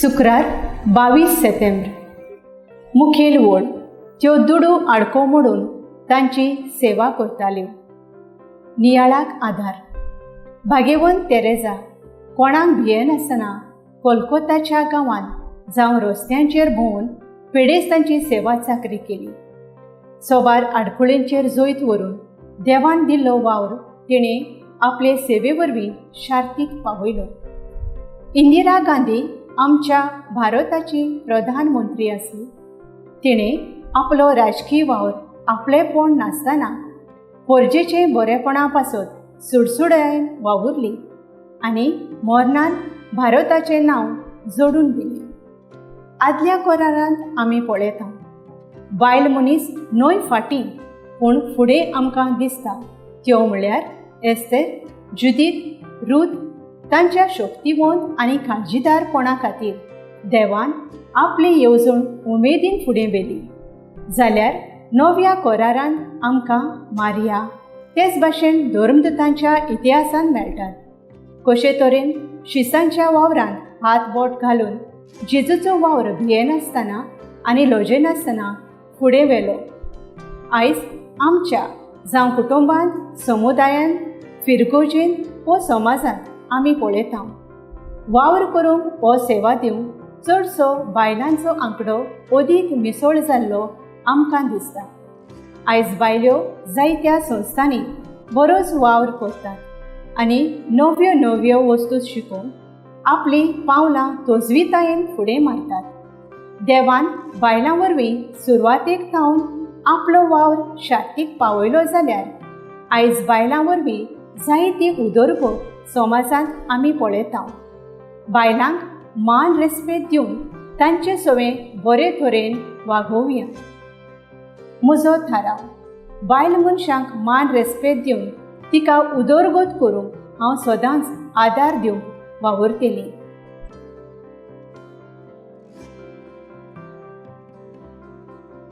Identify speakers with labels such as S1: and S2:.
S1: शुक्रार 22 सप्टेंबर मुखेल वोड त्यो दुडू आडको मोडून तांची सेवा करताल्यो. नियाळाक आधार. भाग्यवंत तेरेजा कोणाक भियेनासतना कोलकाताच्या गांवांत जावं रस्त्यांचेर भोंवून पेडेस्तांची सेवा चाकरी केली. सोबार आडखुळेंचेर जोयत व्हरून देवान दिल्लो वावर तिणें आपले सेवे वरवीं शार्तीक पावयलो. इंदिरा गांधी आमच्या भारताची प्रधानमंत्री आसली. तिणें आपलो राजकीय वावर आपलेपण नासतना पोरजेचे बरेपणा पासत सुडसुडायेन वावुरली आनी मरणान भारताचें नांव जोडून दिलें. आदल्या कोरारांत आमी पळयता बायल मनीस न्हय फाटीं पूण फुडें आमकां दिसता त्यो म्हळ्यार एस्तेर, जुदीत, रूथ. तांच्या शक्तिवंत आनी काळजीदारपणा खातीर देवान आपली येवजण उमेदीन फुडें व्हेली. जाल्यार नव्या कोरारांत आमकां मारिया तेच भाशेन धर्मदुतांच्या इतिहासान मेळटात. कशे तरेन शिसांच्या वावरांत हात बोट घालून जेजूचो वावर भियेनासतना आनी लोजेनासतना फुडें व्हेलो. आयज आमच्या जावं कुटुंबांत, समुदायांत, फिरगोजेन वो समाजांत आमी पळयता वावर करूंक वो सेवा दिवंक चडसो बायलांचो आंकडो अदीक मिसळ जाल्लो आमकां दिसता. आयज बायल्यो जायत्या संस्थांनी बरोच वावर करतात आनी नव्यो नव्यो वस्तू शिकून आपली पावलां तोजवितायेन फुडें मारतात. देवान बायलां वरवीं सुरवातेक थावन आपलो वावर शार्तीक पावयलो जाल्यार आयज बायलां वरवीं जायती उदरगत समाजांत आमी पळयता. बायलांक मान रेस्पेद दिवन तांचे सवें बरे तरेन वागोवया. म्हजो थाराव. बायल मनशांक मान रेस्पेद दिवन तिका उदरगत करूंक हांव सदांच आदार दिवंक वावुरतलें.